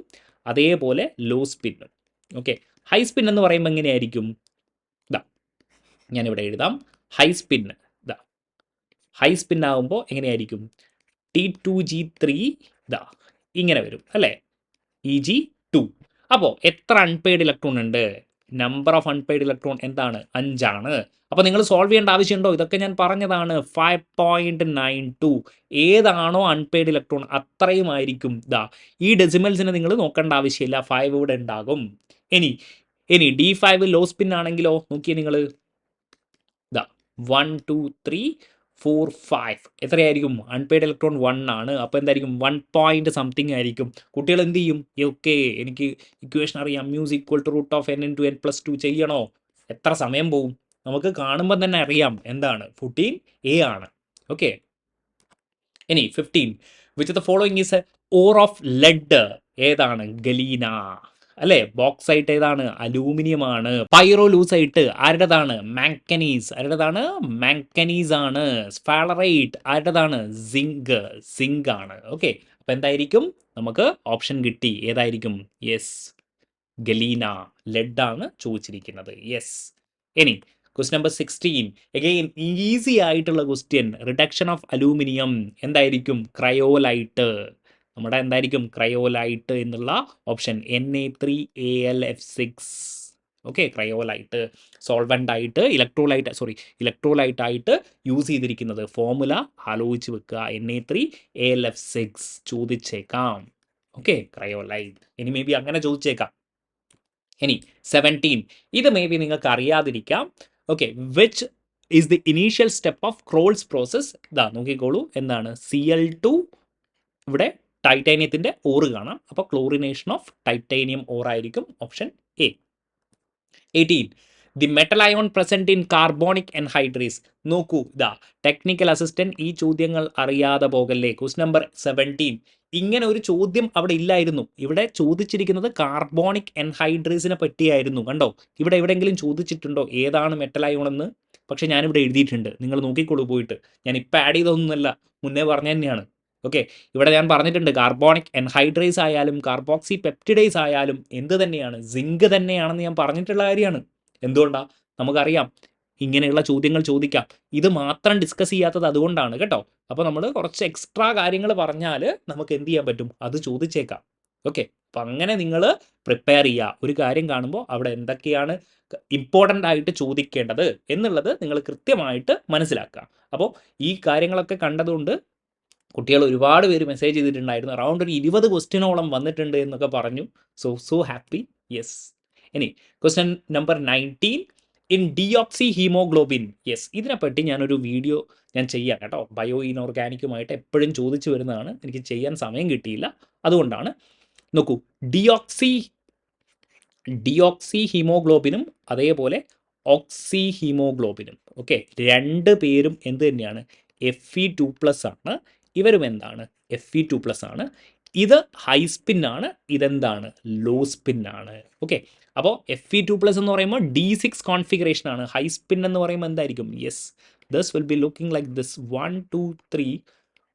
അതേപോലെ ലോ സ്പിന്നും. ഓക്കെ, ഹൈ സ്പിൻ എന്ന് പറയുമ്പോൾ എങ്ങനെയായിരിക്കും? ഇതാ ഞാനിവിടെ എഴുതാം. ഹൈ സ്പിൻ, ഇതാ ഹൈ സ്പിൻ ആകുമ്പോൾ എങ്ങനെയായിരിക്കും? T2G3 ഇതാ ഇങ്ങനെ വരും അല്ലേ? Eg2. അപ്പോൾ എത്ര അൺപെയ്ഡ് ഇലക്ട്രോൺ ഉണ്ട്? നമ്പർ ഓഫ് അൺപെയ്ഡ് ഇലക്ട്രോൺ എന്താണ്? 5 ആണ്. അപ്പോൾ നിങ്ങൾ സോൾവ് ചെയ്യേണ്ട ആവശ്യമുണ്ടോ? ഇതൊക്കെ ഞാൻ പറഞ്ഞതാണ്. 5.92 ഏതാണോ അൺപെയ്ഡ് ഇലക്ട്രോൺ അത്രയും ആയിരിക്കും. ഇതാ ഈ ഡെസിമൽസിനെ നിങ്ങൾ നോക്കേണ്ട ആവശ്യമില്ല, 5 ഇവിടെ ഉണ്ടാകും. ഇനി D5 ലോ സ്പിൻ ആണെങ്കിലോ നോക്കിയേ നിങ്ങൾ, ഇതാ 1 2 3 4 5 എത്രയായിരിക്കും? അൺപെയ്ഡ് ഇലക്ട്രോൺ 1 ആണ്. അപ്പോൾ എന്തായിരിക്കും? 1 പോയിന്റ് സംതിങ് ആയിരിക്കും. കുട്ടികൾ എന്ത് ചെയ്യും? ഓക്കെ, എനിക്ക് ഇക്വേഷൻ അറിയാം, മ്യൂസ് ഈക്വൽ ടു √n(n)2 ചെയ്യണോ? എത്ര സമയം പോവും? നമുക്ക് കാണുമ്പോൾ തന്നെ അറിയാം എന്താണ്? 14A ആണ്. ഓക്കെ, ഇനി 15 which of the following is ore of lead? ഏതാണ്? ഗലീന അല്ലേ? ബോക്സൈറ്റ് ഏതാണ്? അലൂമിനിയം ആണ്. പൈറോലൂസൈറ്റ് ആരുടേതാണ്? മാങ്കനീസ്. ആരുടേതാണ്? മാങ്കനീസ് ആണ്. സ്ഫാലറൈറ്റ് ആരുടേതാണ്? സിങ്ക് ആണ്. ഓക്കെ, അപ്പോൾ എന്തായിരിക്കും? നമുക്ക് ഓപ്ഷൻ കിട്ടി. ഏതായിരിക്കും? യെസ്, ഗലീന, ലെഡ് ആണ് ചോദിച്ചിരിക്കുന്നത്. യെസ്. ഇനി ക്വസ്റ്റ്യൻ നമ്പർ 16 അഗെയിൻ ഈസി ആയിട്ടുള്ള ക്വസ്റ്റ്യൻ. റിഡക്ഷൻ ഓഫ് അലൂമിനിയം എന്തായിരിക്കും? ക്രയോലൈറ്റ്. നമ്മുടെ എന്തായിരിക്കും? ക്രയോലൈറ്റ് എന്നുള്ള option Na3Al(F6). Okay, cryolite solvent ആയിട്ട് ഇലക്ട്രോലൈറ്റ് ആയിട്ട് യൂസ് ചെയ്തിരിക്കുന്നത്. ഫോർമുല ആലോചിച്ച് വെക്കുക, Na3Al(F6) ചോദിച്ചേക്കാം. Okay, cryolite. ഇനി മേ ബി അങ്ങനെ ചോദിച്ചേക്കാം. ഇനി 17 ഇത് മേ ബി നിങ്ങൾക്ക് അറിയാതിരിക്കാം. Okay, which is the initial step of Kroll's process? ഇതാ നോക്കിക്കോളൂ, എന്താണ്? Cl2 ഇവിടെ ടൈറ്റാനിയത്തിൻ്റെ ഓറ് കാണാം. അപ്പോൾ ക്ലോറിനേഷൻ ഓഫ് ടൈറ്റാനിയം ഓർ ആയിരിക്കും option A. 18 the metal ion present in carbonic anhydrase. നോക്കൂ, ഇതാ ടെക്നിക്കൽ അസിസ്റ്റന്റ് ഈ ചോദ്യങ്ങൾ അറിയാതെ പോകല്ലേ. ക്വസ്റ്റ്യൻ നമ്പർ 17 ഇങ്ങനെ ഒരു ചോദ്യം അവിടെ ഇല്ലായിരുന്നു. ഇവിടെ ചോദിച്ചിരിക്കുന്നത് കാർബോണിക് എൻഹൈഡ്രേസിനെ പറ്റിയായിരുന്നു. കണ്ടോ, ഇവിടെ എവിടെയെങ്കിലും ചോദിച്ചിട്ടുണ്ടോ ഏതാണ് മെറ്റൽ അയോൺ എന്ന്? പക്ഷേ ഞാനിവിടെ എഴുതിയിട്ടുണ്ട്, നിങ്ങൾ നോക്കിക്കോളൂ പോയിട്ട്. ഞാൻ ഇപ്പം ആഡ് ചെയ്തൊന്നുമല്ല, മുന്നേ പറഞ്ഞ തന്നെയാണ്. ഓക്കെ, ഇവിടെ ഞാൻ പറഞ്ഞിട്ടുണ്ട് കാർബോണിക് എൻഹൈഡ്രേസ് ആയാലും കാർബോക്സി പെപ്റ്റിഡേസ് ആയാലും എന്ത് തന്നെയാണ്? സിങ്ക് തന്നെയാണെന്ന് ഞാൻ പറഞ്ഞിട്ടുള്ള കാര്യമാണ്. എന്തുകൊണ്ടാണ്? നമുക്കറിയാം ഇങ്ങനെയുള്ള ചോദ്യങ്ങൾ ചോദിക്കാം. ഇത് മാത്രം ഡിസ്കസ് ചെയ്യാത്തത് അതുകൊണ്ടാണ് കേട്ടോ. അപ്പോൾ നമ്മൾ കുറച്ച് എക്സ്ട്രാ കാര്യങ്ങൾ പറഞ്ഞാൽ നമുക്ക് എന്ത് ചെയ്യാൻ പറ്റും? അത് ചോദിച്ചേക്കാം. ഓക്കെ, അപ്പം അങ്ങനെ നിങ്ങൾ പ്രിപ്പയർ ചെയ്യുക. ഒരു കാര്യം കാണുമ്പോൾ അവിടെ എന്തൊക്കെയാണ് ഇമ്പോർട്ടൻ്റ് ആയിട്ട് ചോദിക്കേണ്ടത് എന്നുള്ളത് നിങ്ങൾ കൃത്യമായിട്ട് മനസ്സിലാക്കുക. അപ്പോൾ ഈ കാര്യങ്ങളൊക്കെ കണ്ടതുകൊണ്ട് കുട്ടികൾ ഒരുപാട് പേര് മെസ്സേജ് ചെയ്തിട്ടുണ്ടായിരുന്നു. അറൗണ്ട് ഒരു 20 ക്വസ്റ്റ്യനോളം വന്നിട്ടുണ്ട് എന്നൊക്കെ പറഞ്ഞു. So happy. യെസ്. ഇനി question number 19 in deoxy haemoglobin. Yes, ഇതിനെപ്പറ്റി ഞാനൊരു വീഡിയോ ഞാൻ ചെയ്യാം കേട്ടോ. ബയോ ഇനോർഗാനിക്കുമായിട്ട് എപ്പോഴും ചോദിച്ചു വരുന്നതാണ്, എനിക്ക് ചെയ്യാൻ സമയം കിട്ടിയില്ല, അതുകൊണ്ടാണ്. നോക്കൂ, ഡിയോക്സി ഹീമോഗ്ലോബിനും അതേപോലെ ഓക്സി ഹീമോഗ്ലോബിനും ഓക്കെ, രണ്ട് പേരും എന്ത് തന്നെയാണ്? Fe2+ ആണ്. ഇവരും എന്താണ്? Fe2+ ആണ്. ഇത് ഹൈ സ്പിൻ ആണ്, ഇതെന്താണ്? ലോ സ്പിൻ ആണ്. ഓക്കെ, അപ്പോൾ Fe2+ എന്ന് പറയുമ്പോൾ D6 കോൺഫിഗറേഷൻ ആണ്. ഹൈ സ്പിൻ എന്ന് പറയുമ്പോൾ എന്തായിരിക്കും? Yes, this will B looking like this 1 2 3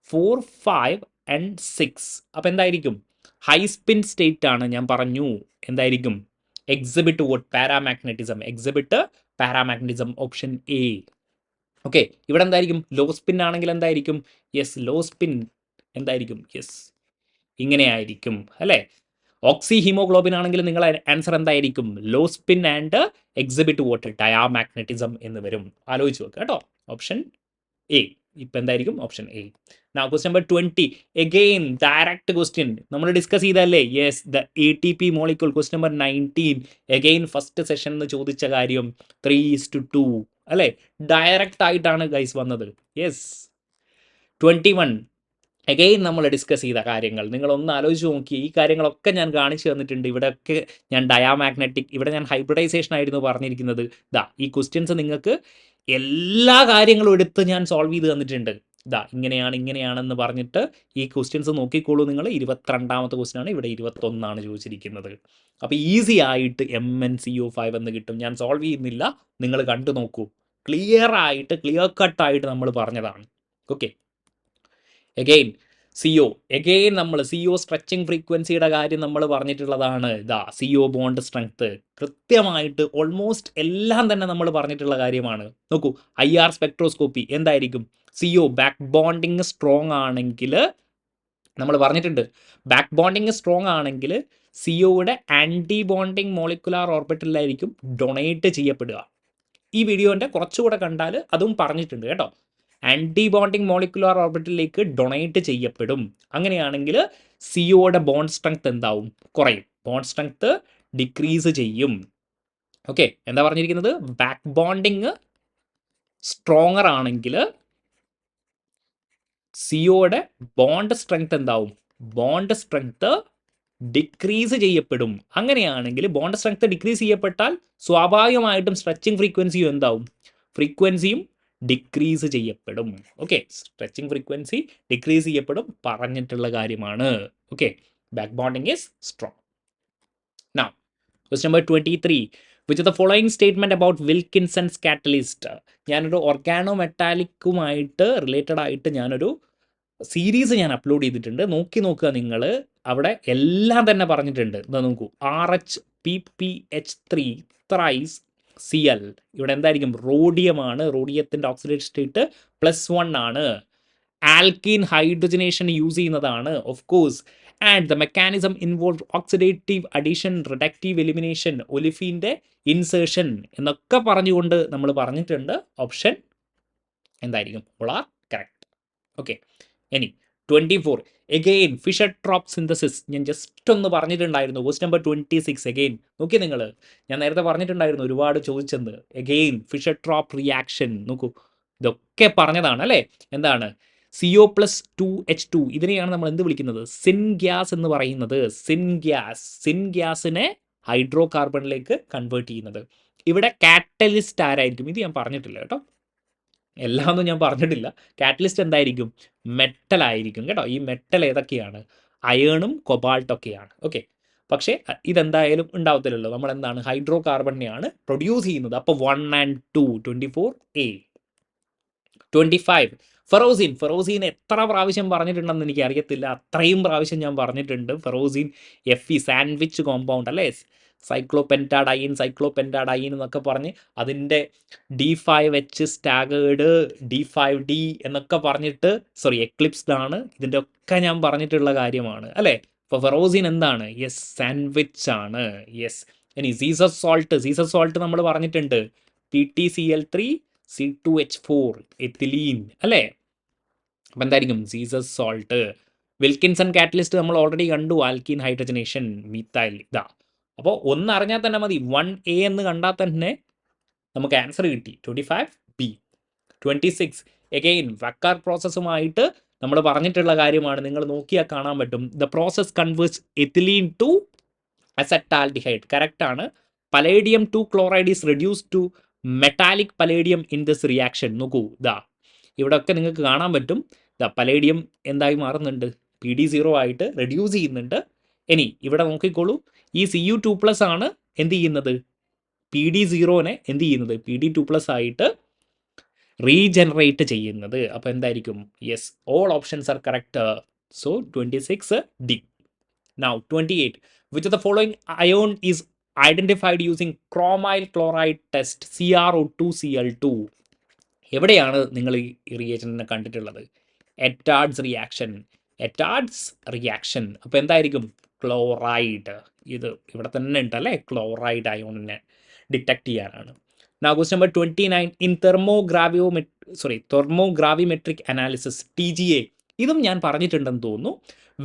4 5 and 6. അപ്പോൾ എന്തായിരിക്കും? ഹൈ സ്പിൻ സ്റ്റേറ്റ് ആണ്. ഞാൻ പറഞ്ഞു എന്തായിരിക്കും? Exhibit what paramagnetism. Option A. Okay, ഇവിടെ എന്തായിരിക്കും? ലോ സ്പിൻ ആണെങ്കിൽ എന്തായിരിക്കും? യെസ്, ലോ സ്പിൻ എന്തായിരിക്കും? യെസ്, ഇങ്ങനെ ആയിരിക്കും അല്ലേ? ഓക്സി ഹീമോഗ്ലോബിൻ ആണെങ്കിൽ നിങ്ങളുടെ ആൻസർ എന്തായിരിക്കും? Low spin and exhibit what diamagnetism എന്ന് വരും. ആലോചിച്ച് വെക്കുക കേട്ടോ. Option A. ഇപ്പം എന്തായിരിക്കും? Option A. Now question number 20 again direct question നമ്മൾ ഡിസ്കസ് ചെയ്തല്ലേ? Yes, the ATP molecule. Question number 19 again first session എന്ന് ചോദിച്ച കാര്യം 3:2 അല്ലേ? ഡയറക്റ്റ് ആയിട്ടാണ് ഗൈസ് വന്നത്. യെസ്, 21 അഗെയിൻ നമ്മൾ ഡിസ്കസ് ചെയ്ത കാര്യങ്ങൾ നിങ്ങളൊന്ന് ആലോചിച്ച് നോക്കി. ഈ കാര്യങ്ങളൊക്കെ ഞാൻ കാണിച്ചു തന്നിട്ടുണ്ട്. ഇവിടെയൊക്കെ ഞാൻ ഡയാമാഗ്നറ്റിക്, ഇവിടെ ഞാൻ ഹൈബ്രിഡൈസേഷൻ ആയിരുന്നു പറഞ്ഞിരിക്കുന്നത്. ഈ ക്വസ്റ്റ്യൻസ് നിങ്ങൾക്ക് എല്ലാ കാര്യങ്ങളും എടുത്ത് ഞാൻ സോൾവ് ചെയ്ത് തന്നിട്ടുണ്ട്. ഇതാ ഇങ്ങനെയാണെന്ന് പറഞ്ഞിട്ട് ഈ ക്വസ്റ്റ്യൻസ് നോക്കിക്കോളൂ നിങ്ങൾ. 22ാമത്തെ ക്വസ്റ്റ്യനാണ്, ഇവിടെ 21 ചോദിച്ചിരിക്കുന്നത്. അപ്പോൾ ഈസി ആയിട്ട് MnCO5 എന്ന് കിട്ടും. ഞാൻ സോൾവ് ചെയ്യുന്നില്ല, നിങ്ങൾ കണ്ടു നോക്കൂ. ക്ലിയർ കട്ടായിട്ട് നമ്മൾ പറഞ്ഞതാണ്. ഓക്കെ, എഗെയിൻ നമ്മൾ CO സ്ട്രെച്ചിങ് ഫ്രീക്വൻസിയുടെ കാര്യം നമ്മൾ പറഞ്ഞിട്ടുള്ളതാണ്. ഇതാ CO ബോണ്ട് സ്ട്രെങ്ത് കൃത്യമായിട്ട് ഓൾമോസ്റ്റ് എല്ലാം തന്നെ നമ്മൾ പറഞ്ഞിട്ടുള്ള കാര്യമാണ്. നോക്കൂ, IR സ്പെക്ട്രോസ്കോപ്പി എന്തായിരിക്കും? CO ബാക്ക് ബോണ്ടിങ് സ്ട്രോങ് ആണെങ്കിൽ നമ്മൾ പറഞ്ഞിട്ടുണ്ട്, ബാക്ക് ബോണ്ടിങ് സ്ട്രോങ് ആണെങ്കിൽ സിഒയുടെ ആൻറ്റി ബോണ്ടിങ് മോളിക്കുലാർ ഓർബിറ്റലിലായിരിക്കും ഡൊണേറ്റ് ചെയ്യപ്പെടുക. ഈ വീഡിയോൻ്റെ കുറച്ചുകൂടെ കണ്ടാൽ അതും പറഞ്ഞിട്ടുണ്ട് കേട്ടോ. ആൻറ്റി ബോണ്ടിങ് മോളിക്കുലാർ ഓർബിറ്റലിലേക്ക് ഡൊണേറ്റ് ചെയ്യപ്പെടും. അങ്ങനെയാണെങ്കിൽ സിഒയുടെ ബോണ്ട് സ്ട്രെങ്ത് എന്താവും? കുറയും. ബോണ്ട് സ്ട്രെങ്ത് ഡിക്രീസ് ചെയ്യും. ഓക്കെ, എന്താ പറഞ്ഞിരിക്കുന്നത്? ബാക്ക് ബോണ്ടിങ് സ്ട്രോങ്ങർ ആണെങ്കിൽ സിഒയുടെ ബോണ്ട് സ്ട്രെങ്ത് എന്താവും? ബോണ്ട് സ്ട്രെങ്ത് ഡിക്രീസ് ചെയ്യപ്പെടും. അങ്ങനെയാണെങ്കിൽ ബോണ്ട് സ്ട്രെങ്ത് ഡിക്രീസ് ചെയ്യപ്പെട്ടാൽ സ്വാഭാവികമായിട്ടും സ്ട്രെച്ചിങ് ഫ്രീക്വൻസിയും എന്താവും? ഫ്രീക്വൻസിയും ഡിക്രീസ് ചെയ്യപ്പെടും. ഓക്കെ, സ്ട്രെച്ചിങ് ഫ്രീക്വൻസി ഡിക്രീസ് ചെയ്യപ്പെടും, പറഞ്ഞിട്ടുള്ള കാര്യമാണ്. Okay, back bonding is strong. Now question number 23, which the following statement about Wilkinson's catalyst. ഞാനൊരു ഓർഗാനോ മെറ്റാലിക്കുമായിട്ട് റിലേറ്റഡ് ആയിട്ട് ഞാനൊരു സീരീസ് ഞാൻ അപ്ലോഡ് ചെയ്തിട്ടുണ്ട്. നോക്കുക നിങ്ങൾ, അവിടെ എല്ലാം തന്നെ പറഞ്ഞിട്ടുണ്ട്. എന്താ നോക്കൂ, RHPPH3 ത്രൈസ് Cl. ഇവിടെ എന്തായിരിക്കും? റോഡിയമാണ്. റോഡിയത്തിൻ്റെ ഓക്സിഡേഷൻ സ്റ്റേറ്റ് +1 ആണ്. ആൽക്കീൻ ഹൈഡ്രജനേഷൻ യൂസ് ചെയ്യുന്നതാണ് of course. And the mechanism involve oxidative addition, reductive elimination, ഒലിഫീൻ്റെ ഇൻസേർഷൻ എന്നൊക്കെ പറഞ്ഞുകൊണ്ട് നമ്മൾ പറഞ്ഞിട്ടുണ്ട്. ഓപ്ഷൻ എന്തായിരിക്കും? All are correct. ഓക്കെ, ഇനി 24, എഗെയിൻ ഫിഷർ ട്രോപ്പ് സിന്തസിസ്. ഞാൻ ജസ്റ്റ് ഒന്ന് പറഞ്ഞിട്ടുണ്ടായിരുന്നു. ക്വസ്റ്റ്യൻ നമ്പർ 26 എഗെയിൻ നോക്കി നിങ്ങൾ, ഞാൻ നേരത്തെ പറഞ്ഞിട്ടുണ്ടായിരുന്നു ഒരുപാട് ചോദിച്ചെന്ന്. എഗെയിൻ ഫിഷർ ട്രോപ്പ് റിയാക്ഷൻ നോക്കൂ, ഇതൊക്കെ പറഞ്ഞതാണ് അല്ലേ? എന്താണ്? CO+2H2 ഇതിനെയാണ് നമ്മൾ എന്ത് വിളിക്കുന്നത്? സിൻ ഗ്യാസ് എന്ന് പറയുന്നത്. സിൻ ഗ്യാസിനെ ഹൈഡ്രോ കാർബണിലേക്ക് കൺവേർട്ട് ചെയ്യുന്നത്. ഇവിടെ കാറ്റലിസ്റ്റ് ആരായിരിക്കും? ഇത് ഞാൻ പറഞ്ഞിട്ടില്ല കേട്ടോ, എല്ലാമൊന്നും ഞാൻ പറഞ്ഞിട്ടില്ല. കാറ്റലിസ്റ്റ് എന്തായിരിക്കും? മെറ്റൽ ആയിരിക്കും കേട്ടോ. ഈ മെറ്റൽ ഏതൊക്കെയാണ്? അയേണും കൊബാൾട്ടൊക്കെയാണ്. ഓക്കെ, പക്ഷേ ഇതെന്തായാലും ഉണ്ടാവത്തില്ലല്ലോ. നമ്മൾ എന്താണ്? ഹൈഡ്രോ കാർബണിനെയാണ് പ്രൊഡ്യൂസ് ചെയ്യുന്നത്. അപ്പോൾ 1 and 2, 24A. 25, ഫെറോസിൻ എത്ര പ്രാവശ്യം പറഞ്ഞിട്ടുണ്ടെന്ന് എനിക്ക് അറിയത്തില്ല, അത്രയും പ്രാവശ്യം ഞാൻ പറഞ്ഞിട്ടുണ്ട്. ഫെറോസിൻ Fe സാൻഡ്വിച്ച് കോമ്പൗണ്ട് അല്ലേ? സൈക്ലോപെൻറ്റാഡൈൻ എന്നൊക്കെ പറഞ്ഞ് അതിൻ്റെ D5H സ്റ്റാഗേർഡ്, D5D എന്നൊക്കെ പറഞ്ഞിട്ട്, എക്ലിപ്സ്ഡ് ആണ്. ഇതിൻ്റെ ഒക്കെ ഞാൻ പറഞ്ഞിട്ടുള്ള കാര്യമാണ് അല്ലേ? അപ്പോൾ ഫെറോസിൻ എന്താണ്? യെസ്, സാൻഡ്വിച്ച് ആണ്. യെസ്. ഇനി സീസസ് സോൾട്ട് നമ്മൾ പറഞ്ഞിട്ടുണ്ട്. PtCl3 C2H4 എത്തിലീൻ അല്ലേ? അപ്പം എന്തായിരിക്കും? Ceases salt. വിൽക്കിൻസൺ കാറ്റലിസ്റ്റ് നമ്മൾ ഓൾറെഡി കണ്ടു, ആൽക്കീൻ ഹൈഡ്രജനേഷൻ, മീത്തൈൽ. ഇതാ, അപ്പോൾ ഒന്ന് അറിഞ്ഞാൽ തന്നെ മതി. 1A എന്ന് കണ്ടാൽ തന്നെ നമുക്ക് ആൻസർ കിട്ടി. 25B. 26, എഗെയിൻ വക്കാർ പ്രോസസ്സുമായിട്ട് നമ്മൾ പറഞ്ഞിട്ടുള്ള കാര്യമാണ്. നിങ്ങൾ നോക്കിയാൽ കാണാൻ പറ്റും. The process converts ethylene to acetaldehyde. Correct ആണ്. Palladium 2 chloride is reduce to metallic palladium in this reaction. നോക്കൂ, ഇതാ ഇവിടെയൊക്കെ നിങ്ങൾക്ക് കാണാൻ പറ്റും. ഇതാ പലേഡിയം എന്തായി മാറുന്നുണ്ട്? PD0 ആയിട്ട് റെഡ്യൂസ് ചെയ്യുന്നുണ്ട്. ഇനി ഇവിടെ നോക്കിക്കോളൂ, ഈ Cu2+ ആണ് എന്ത് ചെയ്യുന്നത്? PD0നെ എന്ത് ചെയ്യുന്നത്? PD2+ ആയിട്ട് റീജനറേറ്റ് ചെയ്യുന്നത്. അപ്പോൾ എന്തായിരിക്കും? Yes, all options are correct. So 26D. Now 28, which of the following ion is identified using chromyl chloride test CrO2Cl2? എവിടെയാണ് നിങ്ങൾ ഈ റിയേജൻറ്റിനെ കണ്ടിട്ടുള്ളത്? എറ്റാർഡ്സ് റിയാക്ഷൻ. അപ്പോൾ എന്തായിരിക്കും? ക്ലോറൈഡ്. ഇത് ഇവിടെ തന്നെ ഉണ്ട് അല്ലേ? ക്ലോറൈഡ് അയോണിനെ ഡിറ്റക്ട് ചെയ്യാനാണ്. Now question number 29, in thermogravimetric analysis TGA, ഇതും ഞാൻ പറഞ്ഞിട്ടുണ്ടെന്ന് തോന്നുന്നു.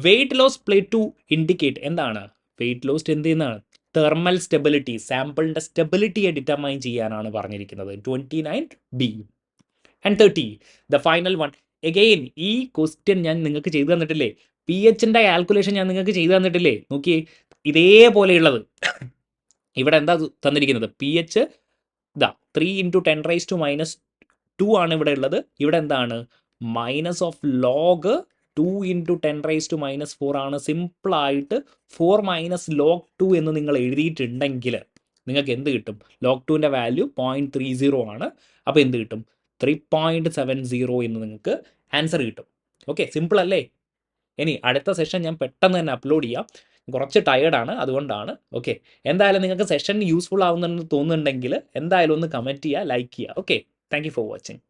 Weight loss play to indicate. എന്താണ് വെയിറ്റ് ലോസ്? എന്ത് ചെയ്യുന്നതാണ്? തെർമൽ സ്റ്റെബിലിറ്റി, സാമ്പിളിൻ്റെ സ്റ്റെബിലിറ്റിയെ ഡിറ്റർമൈൻ ചെയ്യാനാണ് പറഞ്ഞിരിക്കുന്നത്. 29B. And 30, the final one. Again ഈ ക്വസ്റ്റ്യൻ ഞാൻ നിങ്ങൾക്ക് ചെയ്തു തന്നിട്ടില്ലേ? PHൻ്റെ കാൽക്കുലേഷൻ ഞാൻ നിങ്ങൾക്ക് ചെയ്തു തന്നിട്ടില്ലേ? നോക്കിയേ, ഇതേപോലെയുള്ളത് ഇവിടെ എന്താ തന്നിരിക്കുന്നത്? PH ഇതാ 3 × 10⁻² ആണ് ഇവിടെ ഉള്ളത്. ഇവിടെ എന്താണ്? മൈനസ് ഓഫ് ലോഗ് 2 ഇൻറ്റു 10⁻⁻⁴ ആണ്. സിമ്പിളായിട്ട് 4 മൈനസ് ലോഗ് 2 എന്ന് നിങ്ങൾ എഴുതിയിട്ടുണ്ടെങ്കിൽ നിങ്ങൾക്ക് എന്ത് കിട്ടും? ലോഗ് 2ൻ്റെ വാല്യൂ 0.30 ആണ്. അപ്പോൾ എന്ത് കിട്ടും? 3.70 എന്ന് നിങ്ങൾക്ക് ആൻസർ കിട്ടും. ഓക്കെ, സിമ്പിൾ അല്ലേ? ഇനി അടുത്ത സെഷൻ ഞാൻ പെട്ടെന്ന് തന്നെ അപ്ലോഡ് ചെയ്യാം. കുറച്ച് ടയേർഡാണ്, അതുകൊണ്ടാണ്. ഓക്കെ, എന്തായാലും നിങ്ങൾക്ക് സെഷൻ യൂസ്ഫുൾ ആവുന്നെന്ന് തോന്നുന്നുണ്ടെങ്കിൽ എന്തായാലും ഒന്ന് കമൻറ്റ് ചെയ്യുക, ലൈക്ക് ചെയ്യുക. Okay, thank you for watching.